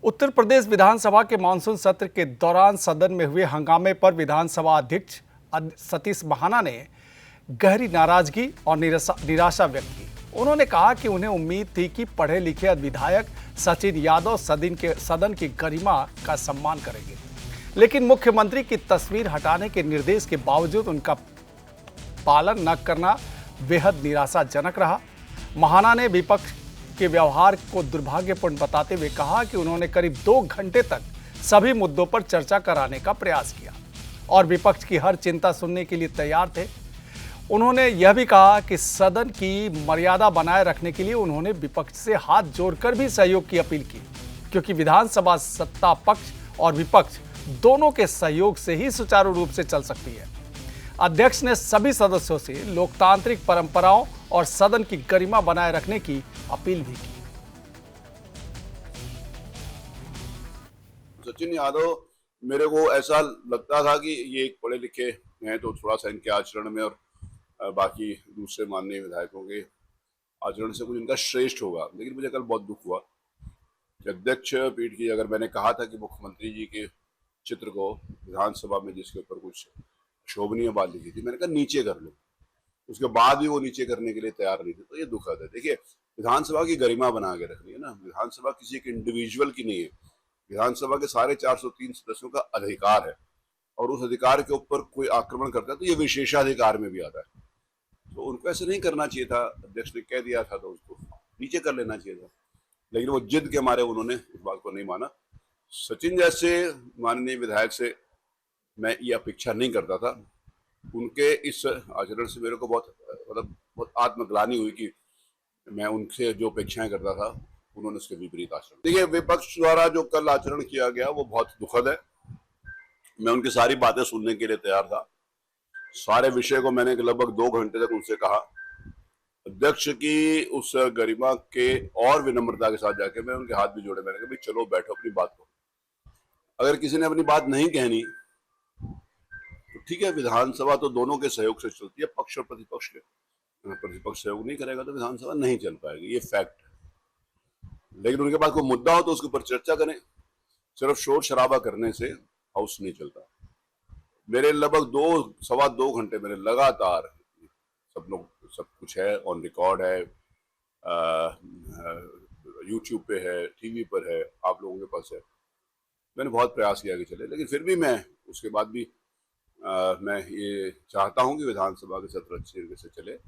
उत्तर प्रदेश विधानसभा के मानसून सत्र के दौरान सदन में हुए हंगामे पर विधानसभा अध्यक्ष सतीश महाना ने गहरी नाराजगी और निराशा व्यक्त की। उन्होंने कहा कि उन्हें उम्मीद थी कि पढ़े लिखे विधायक सचिन यादव सदन की गरिमा का सम्मान करेंगे, लेकिन मुख्यमंत्री की तस्वीर हटाने के निर्देश के बावजूद उनका पालन न करना बेहद निराशाजनक रहा। महाना ने विपक्ष के व्यवहार को दुर्भाग्यपूर्ण बताते हुए कहा कि उन्होंने करीब 2 घंटे तक सभी मुद्दों पर चर्चा कराने का प्रयास किया और विपक्ष की हर चिंता सुनने के लिए तैयार थे। उन्होंने यह भी कहा कि सदन की मर्यादा बनाए रखने के लिए उन्होंने विपक्ष से हाथ जोड़कर भी सहयोग की अपील की, क्योंकि विधानसभा सत्ता पक्ष और विपक्ष दोनों के सहयोग से ही सुचारू रूप से चल सकती है। अध्यक्ष ने सभी सदस्यों से लोकतांत्रिक परंपराओं और सदन की गरिमा बनाए रखने की अपील भी की। सचिन यादव, मेरे को ऐसा लगता था कि ये एक पढ़े लिखे हैं तो थोड़ा सा इनके आचरण में और बाकी दूसरे माननीय विधायकों के आचरण से कुछ इनका श्रेष्ठ होगा, लेकिन मुझे कल बहुत दुख हुआ कि अध्यक्ष पीठ की, अगर मैंने कहा था कि मुख्यमंत्री जी के चित्र को विधानसभा में जिसके ऊपर कुछ शोभनीय बात लिखी थी, मैंने कहा नीचे कर लो, उसके बाद भी वो नीचे करने के लिए तैयार नहीं थे, तो ये दुखद है। देखिए, विधानसभा की गरिमा बना के रखनी है ना, विधानसभा किसी एक इंडिविजुअल की नहीं है, विधानसभा के सारे 403 सदस्यों का अधिकार है और उस अधिकार के ऊपर कोई आक्रमण करता है तो ये विशेषाधिकार में भी आता है। तो उनको ऐसे नहीं करना चाहिए था, अध्यक्ष ने कह दिया था तो उसको नीचे कर लेना चाहिए था, लेकिन वो जिद के मारे उन्होंने इस बात को नहीं माना। सचिन जैसे माननीय विधायक से मैं ये अपेक्षा नहीं करता था। उनके इस आचरण से मेरे को बहुत आत्मग्लानि हुई कि मैं उनसे जो अपेक्षाएं करता था उन्होंने उसके विपरीत आचरण। देखिए, विपक्ष द्वारा जो कल आचरण किया गया वो बहुत दुखद है। मैं उनकी सारी बातें सुनने के लिए तैयार था। सारे विषय को मैंने लगभग 2 घंटे तक उनसे कहा। अध्यक्ष की उस गरिमा के और विनम्रता के साथ जाके मैं उनके हाथ भी जोड़े, मैंने कहा भाई चलो बैठो अपनी बात को। अगर किसी ने अपनी बात नहीं कहनी तो ठीक है, विधानसभा तो दोनों के सहयोग से चलती है, पक्ष और प्रतिपक्ष के। प्रतिपक्ष सहयोग नहीं करेगा तो विधानसभा नहीं चल पाएगी, ये फैक्ट है। लेकिन उनके पास कोई मुद्दा हो तो उसके ऊपर चर्चा करें, सिर्फ शोर शराबा करने से हाउस नहीं चलता। मेरे लगभग 2 घंटे मेरे लगातार सब कुछ है, ऑन रिकॉर्ड है, यूट्यूब पे है, टीवी पर है, आप लोगों के पास है। मैंने बहुत प्रयास किया कि चले, लेकिन फिर भी मैं उसके बाद भी मैं ये चाहता हूं कि विधानसभा के सत्र अच्छे तरीके से चले।